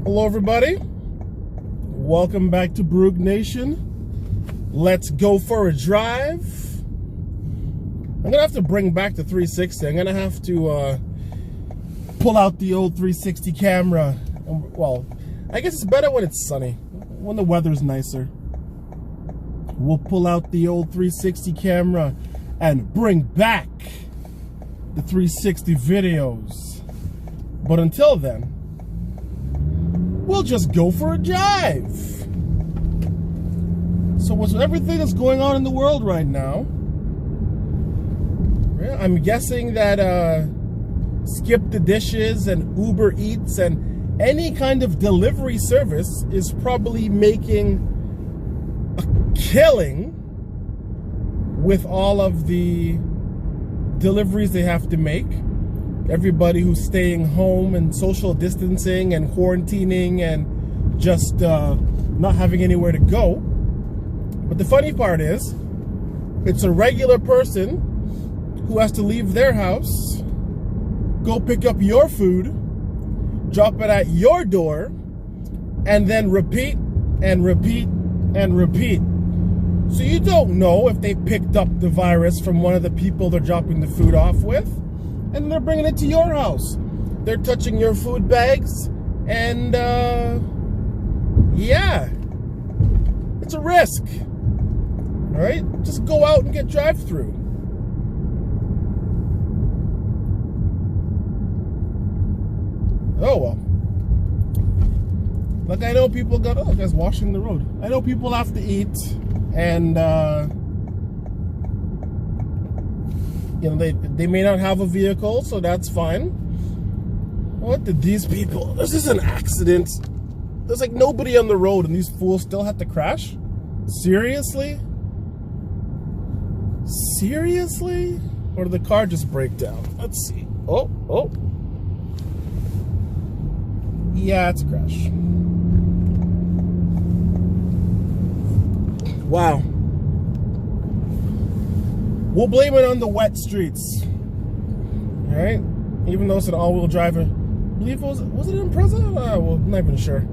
Hello everybody, welcome back to Broog Nation. Let's go for a drive. I'm gonna have to bring back the 360. I'm gonna have to pull out the old 360 camera. Well, I guess it's better when it's sunny, when the weather's nicer. We'll pull out the old 360 camera and bring back the 360 videos. But until then, we'll just go for a drive. So with everything that's going on in the world right now, I'm guessing that Skip the Dishes and Uber Eats and any kind of delivery service is probably making a killing with all of the deliveries they have to make. Everybody who's staying home and social distancing and quarantining and just not having anywhere to go. But the funny part is, it's a regular person who has to leave their house, go pick up your food, drop it at your door, and then repeat and repeat and repeat. So you don't know if they picked up the virus from one of the people they're dropping the food off with, and they're bringing it to your house. They're touching your food bags, and yeah, it's a risk. All right, just go out and get drive-through. Oh well. Like, I know people got, oh, guys washing the road. I know people have to eat, and you know, they may not have a vehicle, so that's fine. What did these people, this is an accident. There's like nobody on the road and these fools still had to crash? Seriously? Seriously? Or did the car just break down? Let's see. Oh. Yeah, it's a crash. Wow. We'll blame it on the wet streets. Alright? Even though it's an all-wheel drive. I believe was it an Impreza? Well, I'm not even sure.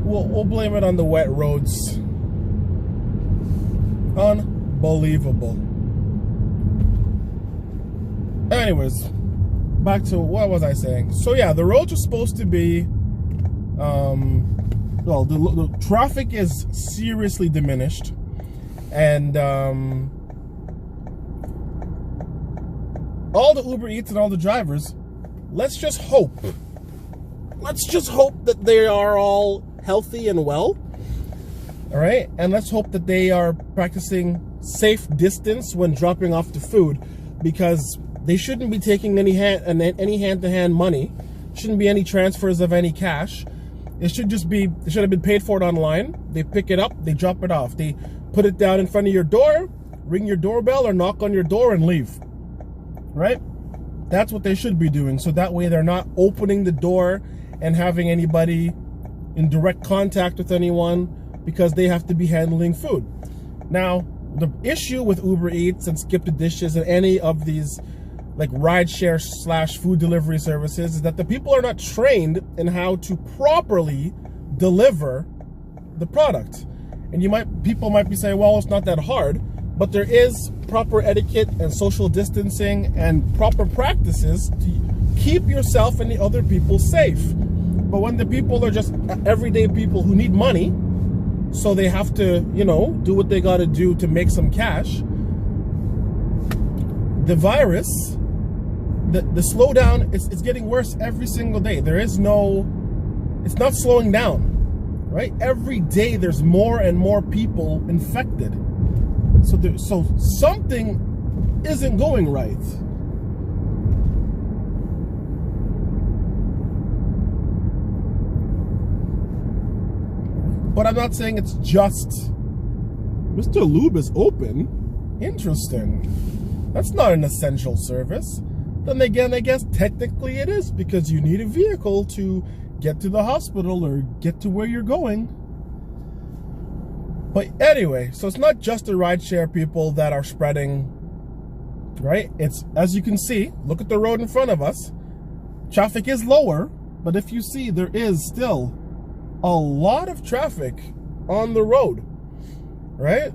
We'll blame it on the wet roads. Unbelievable. Anyways, back to what was I saying? So yeah, the roads are supposed to be well, the traffic is seriously diminished, and all the Uber Eats and all the drivers, let's just hope that they are all healthy and well. All right, and let's hope that they are practicing safe distance when dropping off the food, because they shouldn't be taking any hand-to-hand money. Shouldn't be any transfers of any cash. It should just be, they should have been paid for it online. They pick it up, they drop it off. They put it down in front of your door, ring your doorbell or knock on your door and leave. Right? That's what they should be doing. So that way they're not opening the door and having anybody in direct contact with anyone, because they have to be handling food. Now, the issue with Uber Eats and Skip the Dishes and any of these like rideshare / food delivery services is that the people are not trained in how to properly deliver the product. And people might be saying, well, it's not that hard, but there is proper etiquette and social distancing and proper practices to keep yourself and the other people safe. But when the people are just everyday people who need money, so they have to, you know, do what they got to do to make some cash, the virus, the slowdown, it's getting worse every single day. There is no, it's not slowing down, right? Every day there's more and more people infected. So something isn't going right. But I'm not saying it's just, Mr. Lube is open. Interesting. That's not an essential service. Then again, I guess technically it is, because you need a vehicle to get to the hospital or get to where you're going. But anyway, so it's not just the rideshare people that are spreading, right? It's, as you can see, look at the road in front of us. Traffic is lower, But if you see, there is still a lot of traffic on the road, right?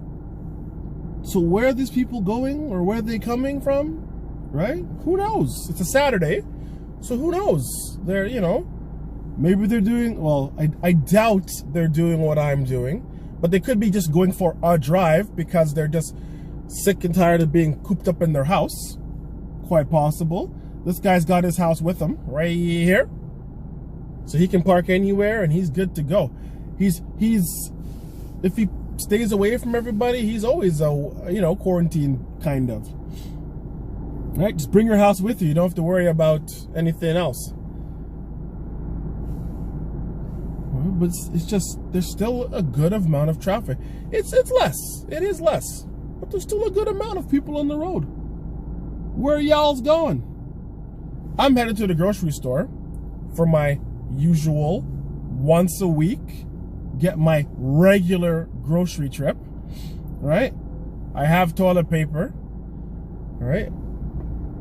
So where are these people going, or where are they coming from, right? Who knows? It's a Saturday, so who knows? They're, you know, maybe they're doing, well, I doubt they're doing what I'm doing, but they could be just going for a drive because they're just sick and tired of being cooped up in their house. Quite possible. This guy's got his house with him right here, so he can park anywhere and he's good to go. He's if he stays away from everybody, he's always you know, quarantined kind of. Right? Just bring your house with you. You don't have to worry about anything else. But it's just, there's still a good amount of traffic. It's less. It is less. But there's still a good amount of people on the road. Where y'all's going? I'm headed to the grocery store for my usual once a week, get my regular grocery trip, right? I have toilet paper, right?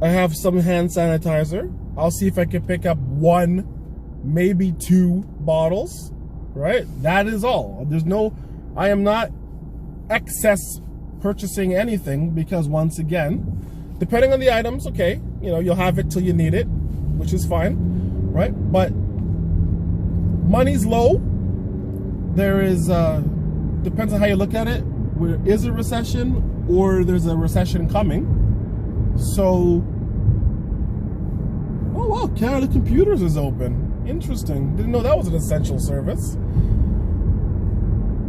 I have some hand sanitizer. I'll see if I can pick up 1, maybe 2 bottles, right? That is all. There's no, I am not excess purchasing anything because, once again, depending on the items, okay, you know, you'll have it till you need it, which is fine, right? But money's low. There is, depends on how you look at it. There is a recession, or there's a recession coming. So, oh wow, Canada Computers is open. Interesting. Didn't know that was an essential service.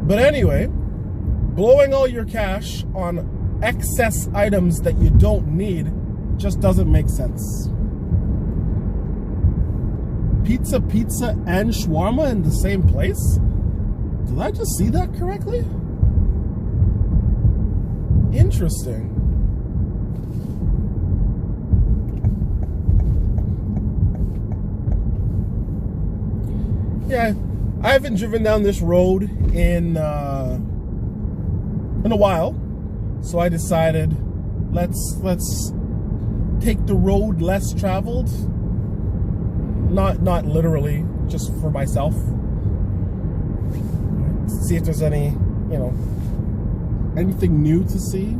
But anyway, blowing all your cash on excess items that you don't need just doesn't make sense. Pizza and shawarma in the same place? Did I just see that correctly? Interesting. Yeah, I haven't driven down this road in a while, so I decided let's take the road less traveled. Not literally, just for myself. See if there's any, you know, anything new to see.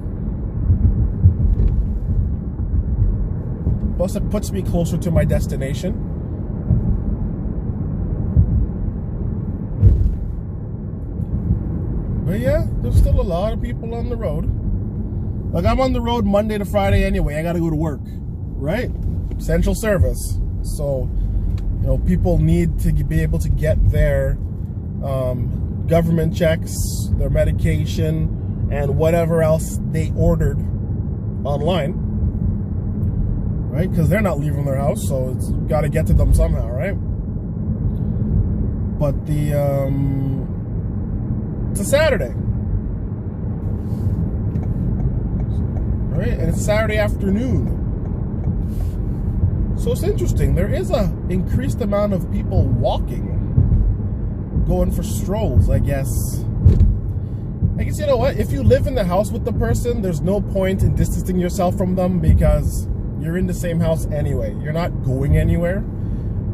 Plus, it puts me closer to my destination. But yeah, there's still a lot of people on the road. Like, I'm on the road Monday to Friday anyway. I gotta go to work, right? Essential service. So, you know, people need to be able to get their government checks, their medication, and whatever else they ordered online, right? Because they're not leaving their house, so it's got to get to them somehow, right? But it's a Saturday, right? And it's Saturday afternoon. So it's interesting. There is a increased amount of people walking, going for strolls, I guess. I guess, you know what? If you live in the house with the person, there's no point in distancing yourself from them because you're in the same house anyway. You're not going anywhere,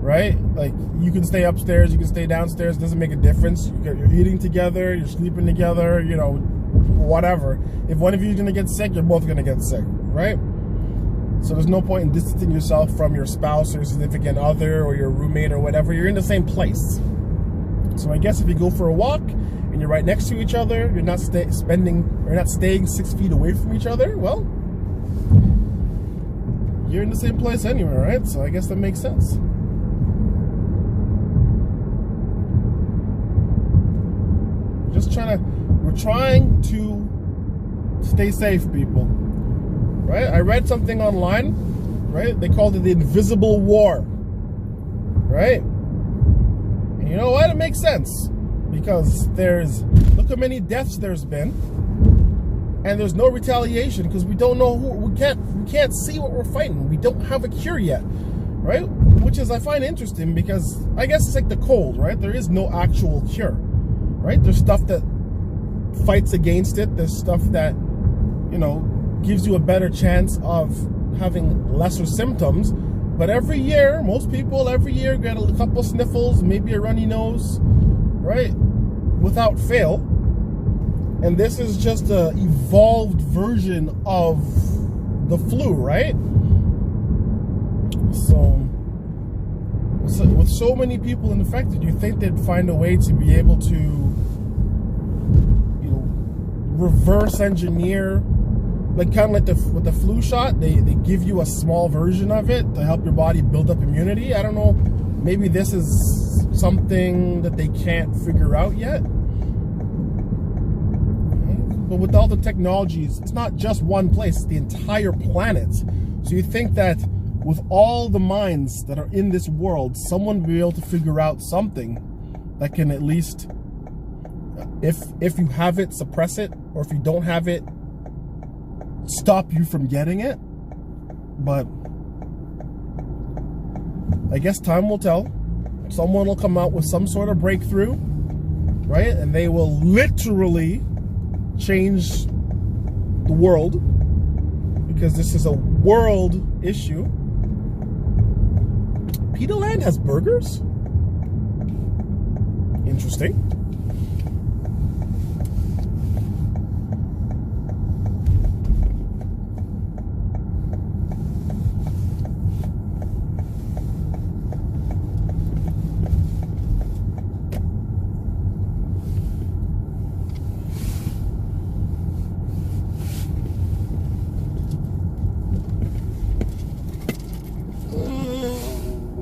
right? Like, you can stay upstairs, you can stay downstairs. It doesn't make a difference. You're eating together, you're sleeping together, you know, whatever. If one of you is going to get sick, you're both going to get sick, right? So there's no point in distancing yourself from your spouse or significant other or your roommate or whatever. You're in the same place. So I guess if you go for a walk and you're right next to each other, you're not staying 6 feet away from each other, well, you're in the same place anyway, right? So I guess that makes sense. We're trying to stay safe, people. Right? I read something online, right? They called it the invisible war, right? And you know what? It makes sense because look how many deaths there's been, and there's no retaliation because we don't know we can't see what we're fighting. We don't have a cure yet, right? Which is, I find interesting because I guess it's like the cold, right? There is no actual cure, right? There's stuff that fights against it. There's stuff that, you know, gives you a better chance of having lesser symptoms, But every year, most people every year get a couple sniffles, maybe a runny nose, right? Without fail. And this is just an evolved version of the flu, right? So with so many people infected, you think they'd find a way to be able to, reverse engineer, like kind of like with the flu shot, they give you a small version of it to help your body build up immunity. I don't know, maybe this is something that they can't figure out yet. But with all the technologies, it's not just one place, it's the entire planet. So you think that with all the minds that are in this world, someone will be able to figure out something that can at least, if you have it, suppress it, or if you don't have it, stop you from getting it. But I guess time will tell. Someone will come out with some sort of breakthrough, right? And they will literally change the world, because this is a world issue. Peterland has burgers? Interesting.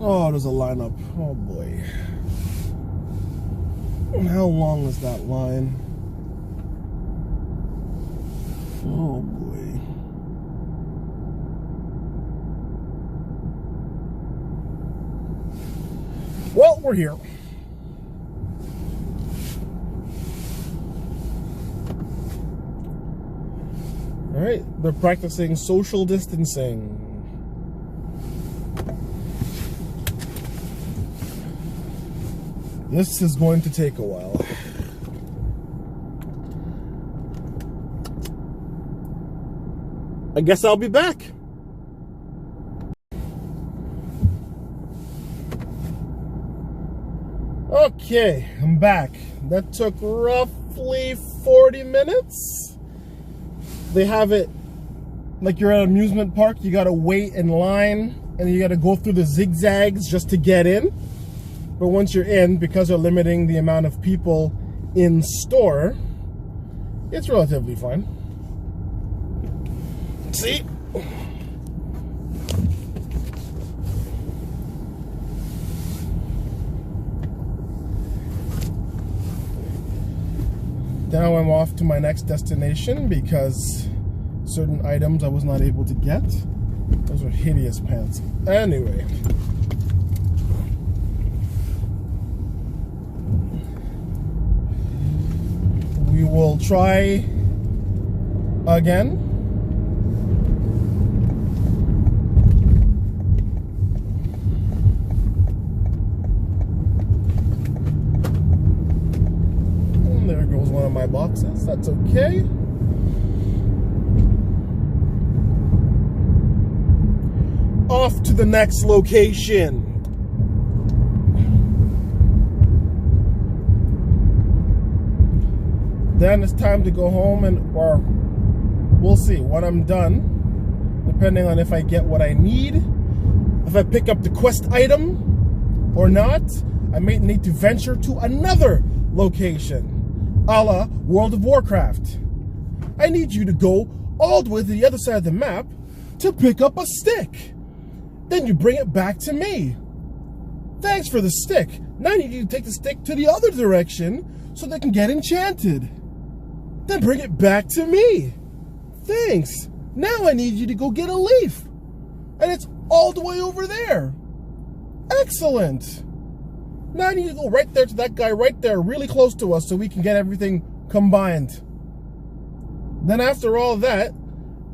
Oh, there's a lineup. Oh boy. How long is that line? Oh boy. Well, we're here. All right, they're practicing social distancing. This is going to take a while. I guess I'll be back. Okay, I'm back. That took roughly 40 minutes. They have it like you're at an amusement park. You gotta wait in line and you gotta go through the zigzags just to get in. But once you're in, because they're limiting the amount of people in store, it's relatively fine. See? Now I'm off to my next destination because certain items I was not able to get. Those are hideous pants. Anyway. We will try again. And there goes one of my boxes. That's okay. Off to the next location. Then it's time to go home, or we'll see when I'm done, depending on if I get what I need, if I pick up the quest item or not. I may need to venture to another location, a la World of Warcraft. I need you to go all the way to the other side of the map to pick up a stick. Then you bring it back to me. Thanks for the stick. Now I need you to take the stick to the other direction so they can get enchanted. Then bring it back to me. Thanks. Now I need you to go get a leaf. And it's all the way over there. Excellent. Now I need to go right there to that guy right there, really close to us, so we can get everything combined. Then after all that,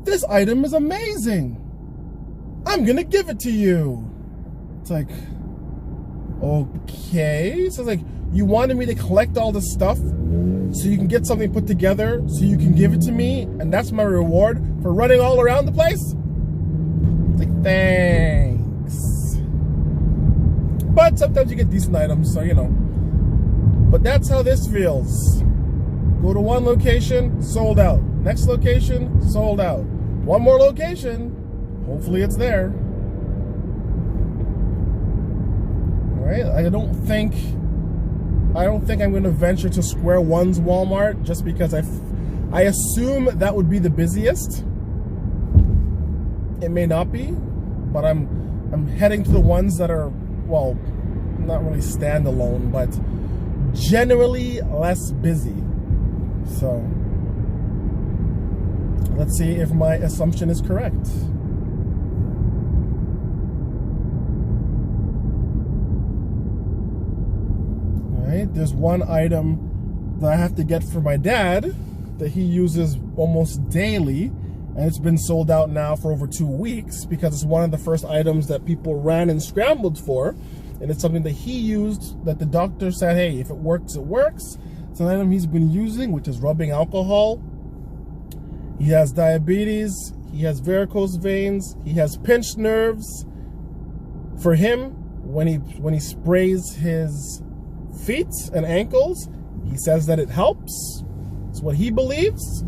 this item is amazing. I'm gonna give it to you. It's like, okay. So it's like, you wanted me to collect all this stuff so you can get something put together, so you can give it to me, and that's my reward for running all around the place? It's like, thanks. But sometimes you get decent items, so you know. But that's how this feels. Go to one location, sold out. Next location, sold out. One more location, hopefully it's there. All right, I don't think I'm going to venture to Square One's Walmart just because I assume that would be the busiest. It may not be, but I'm heading to the ones that are, well, not really standalone, but generally less busy. So let's see if my assumption is correct. All right, there's one item that I have to get for my dad that he uses almost daily, and it's been sold out now for over 2 weeks because it's one of the first items that people ran and scrambled for, and it's something that he used that the doctor said, hey, if it works, it works. It's an item he's been using, which is rubbing alcohol. He has diabetes, he has varicose veins, he has pinched nerves. For him, when he sprays his feet and ankles, he says that it helps. It's what he believes.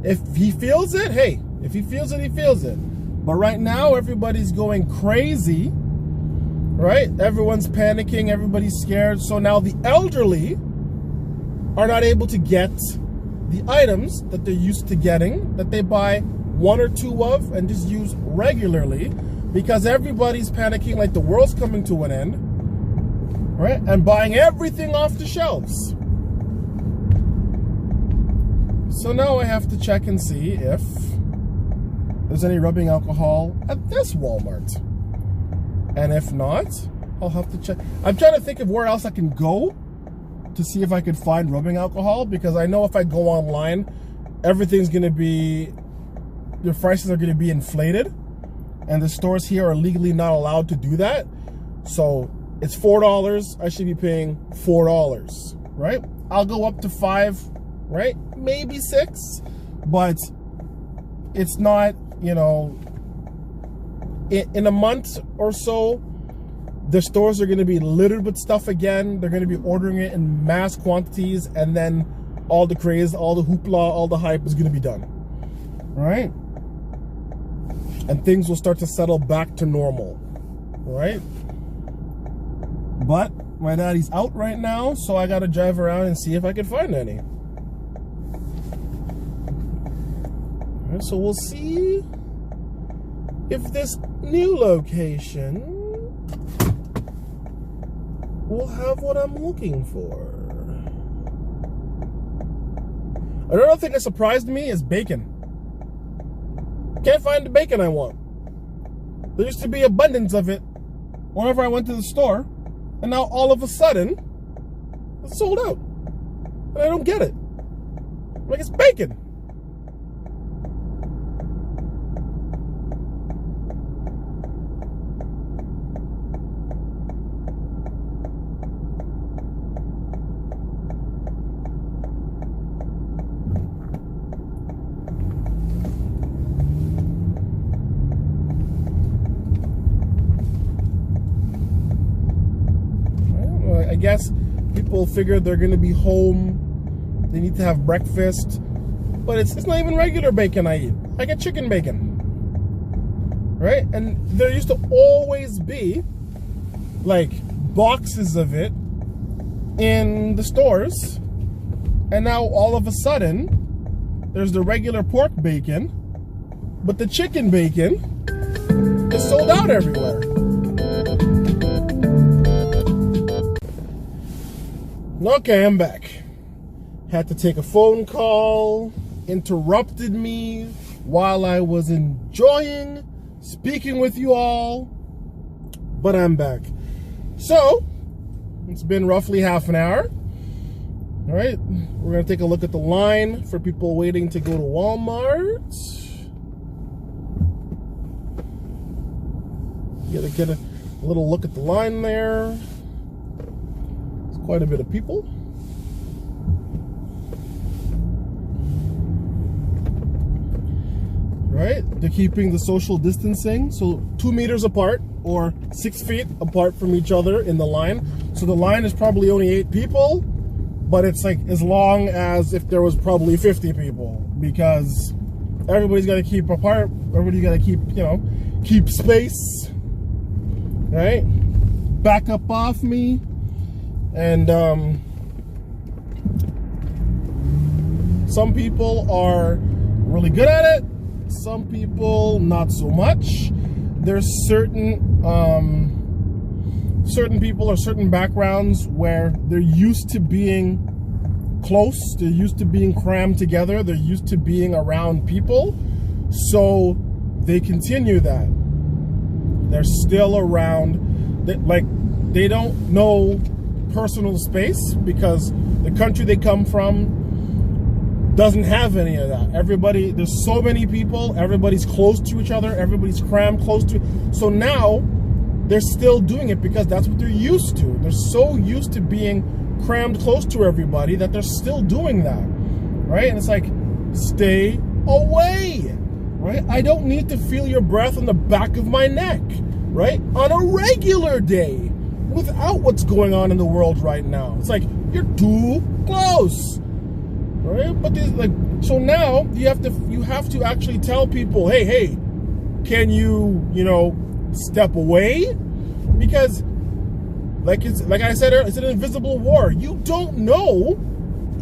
If he feels it, hey, if he feels it, he feels it. But right now, everybody's going crazy, right? Everyone's panicking, everybody's scared. So now the elderly are not able to get the items that they're used to getting, that they buy 1 or 2 of and just use regularly, because everybody's panicking like the world's coming to an end, right? And buying everything off the shelves. So now I have to check and see if there's any rubbing alcohol at this Walmart. And if not, I'll have to check. I'm trying to think of where else I can go to see if I could find rubbing alcohol, because I know if I go online, everything's going to be, the prices are going to be inflated, and the stores here are legally not allowed to do that. So it's $4, I should be paying $4, right? I'll go up to 5, right? Maybe 6, but it's not, you know, in a month or so, the stores are going to be littered with stuff again. They're going to be ordering it in mass quantities, and then all the craze, all the hoopla, all the hype is going to be done, right? And things will start to settle back to normal, right? But my daddy's out right now, so I got to drive around and see if I can find any. All right, so we'll see if this new location will have what I'm looking for. Another thing that surprised me is bacon. Can't find the bacon I want. There used to be abundance of it whenever I went to the store, and now all of a sudden, it's sold out. And I don't get it. I'm like, it's bacon. I guess people figure they're going to be home, they need to have breakfast, but it's not even regular bacon I eat. I get chicken bacon, right? And there used to always be like boxes of it in the stores, and now all of a sudden there's the regular pork bacon, but the chicken bacon is sold out everywhere. Okay, I'm back. Had to take a phone call, interrupted me while I was enjoying speaking with you all, but I'm back. So, it's been roughly half an hour. All right, we're gonna take a look at the line for people waiting to go to Walmart. You gotta get a little look at the line there. Quite a bit of people. Right? They're keeping the social distancing, so 2 meters apart. or 6 feet apart from each other in the line. So the line is probably only 8 people, but it's like as long as if there was probably 50 people, because everybody's got to keep apart. Everybody's got to keep, you know, keep space, right? Back up off me. And some people are really good at it. Some people not so much. There's certain people or certain backgrounds where they're used to being close, they're used to being crammed together, they're used to being around people, so they continue that. They're still around, they don't know personal space because the country they come from doesn't have any of that. Everybody, there's so many people, everybody's close to each other, everybody's crammed close to, so now they're still doing it because that's what they're used to. They're so used to being crammed close to everybody that they're still doing that, right? And it's like, stay away, right? I don't need to feel your breath on the back of my neck, right? On a regular day, without what's going on in the world right now. It's like, you're too close, right? But there's like, so now you have to actually tell people, hey, can you, you know, step away? Because like I said earlier, it's an invisible war. You don't know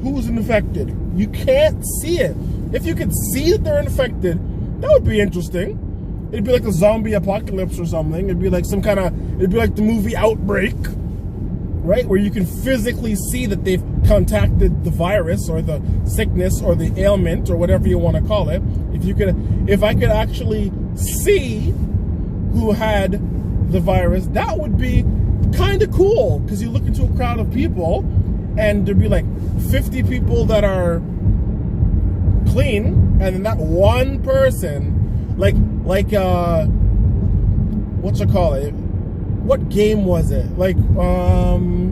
who's infected. You can't see it. If you could see that they're infected, that would be interesting. It'd be like a zombie apocalypse or something. It'd be like it'd be like the movie Outbreak, right? Where you can physically see that they've contacted the virus or the sickness or the ailment or whatever you want to call it. If I could actually see who had the virus, that would be kind of cool, because you look into a crowd of people and there'd be like 50 people that are clean, and then that one person, like what's it called? What game was it? Like I'm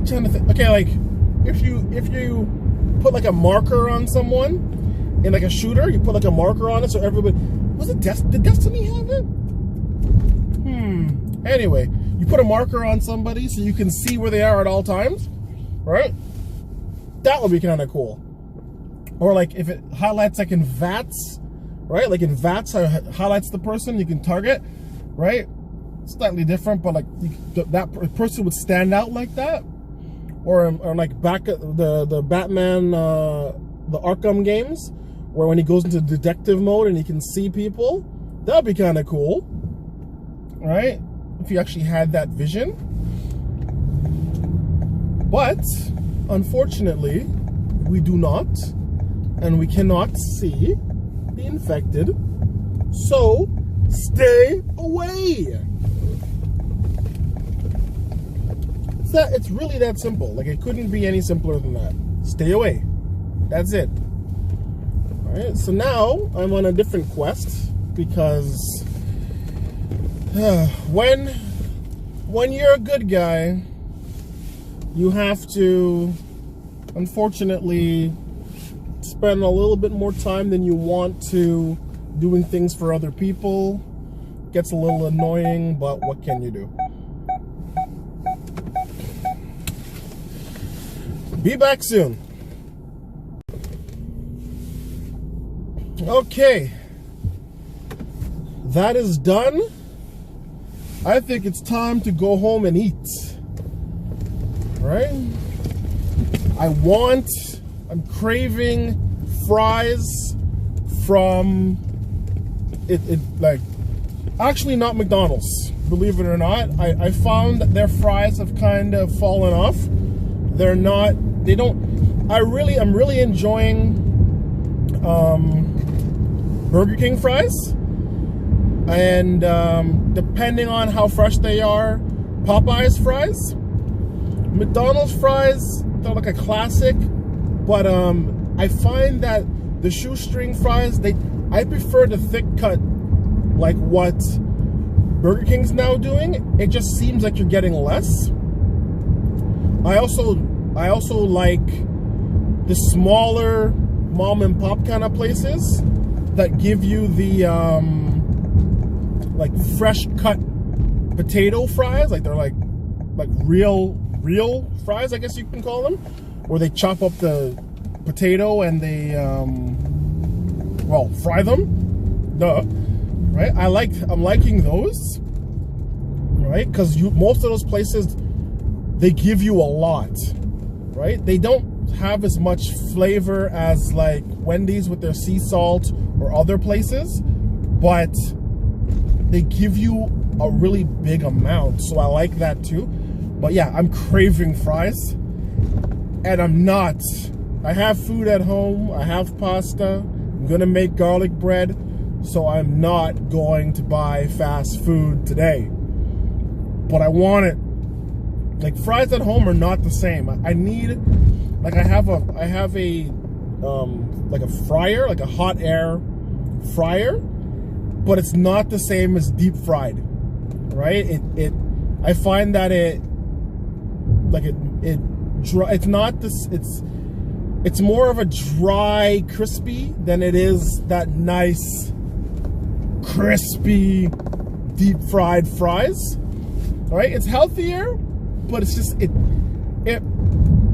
trying to think. Okay, like if you put like a marker on someone in like a shooter, you put like a marker on it so everybody, did Destiny have it? Anyway, you put a marker on somebody so you can see where they are at all times, right? That would be kind of cool. Or like if it highlights like in VATS, right? Like in VATS, how it highlights the person you can target, right? Slightly different, but like that person would stand out like that. Or like back at the Batman, the Arkham games, where when he goes into detective mode and he can see people, that'd be kind of cool, right? If you actually had that vision. But unfortunately, we do not, and we cannot see the infected, so stay away. It's really that simple. Like, it couldn't be any simpler than that. Stay away. That's it. All right, so now I'm on a different quest, because when you're a good guy, you have to, unfortunately, spend a little bit more time than you want to doing things for other people. Gets a little annoying, but what can you do? Be back soon. Okay, that is done. I think it's time to go home and eat. All right? I'm craving fries from like, actually not McDonald's, believe it or not. I found that their fries have kind of fallen off. I'm really enjoying Burger King fries, and depending on how fresh they are, Popeyes fries. McDonald's fries, they're like a classic, but I find that the shoestring fries, I prefer the thick cut, like what Burger King's now doing. It just seems like you're getting less. I also like the smaller mom and pop kind of places that give you the like fresh cut potato fries, like they're like real fries, I guess you can call them, where they chop up the potato and they well, fry them. Duh. Right? I'm liking those. Right? Because most of those places, they give you a lot. Right? They don't have as much flavor as like Wendy's with their sea salt or other places, but they give you a really big amount, so I like that too. But yeah, I'm craving fries, and I'm not. I have food at home, I have pasta, I'm gonna make garlic bread, so I'm not going to buy fast food today. But I want it. Like, fries at home are not the same. I need, like, I have a like a fryer, like a hot air fryer, but it's not the same as deep fried, right? I find that it's not this, it's more of a dry crispy than it is that nice crispy deep fried fries. All right, it's healthier, but it's just it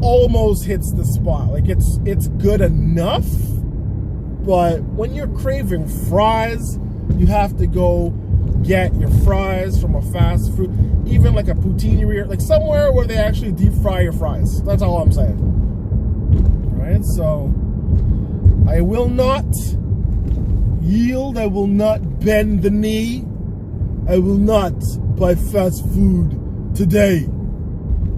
almost hits the spot. Like, it's good enough, but when you're craving fries, you have to go get your fries from a fast food, even like a poutine, like somewhere where they actually deep fry your fries. That's all I'm saying. All right, so I will not yield. I will not bend the knee. I will not buy fast food today.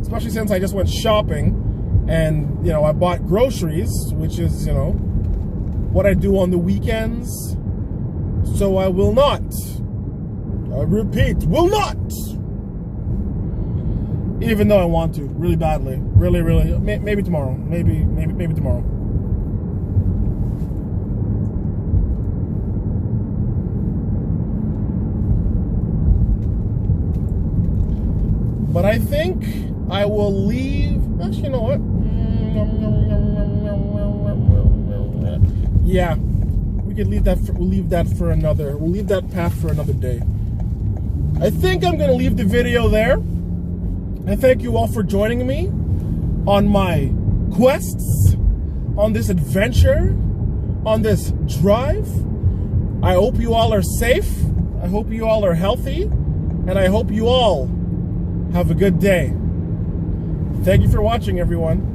Especially since I just went shopping and, you know, I bought groceries, which is, you know, what I do on the weekends. So I will not, I repeat, will not, even though I want to really badly, really, maybe tomorrow, maybe tomorrow. But I think I will leave. Actually, you know what? Yeah, we could leave that. We'll leave that path for another day. I think I'm gonna leave the video there. I thank you all for joining me on my quests, on this adventure, on this drive. I hope you all are safe. I hope you all are healthy, and I hope you all have a good day. Thank you for watching, everyone.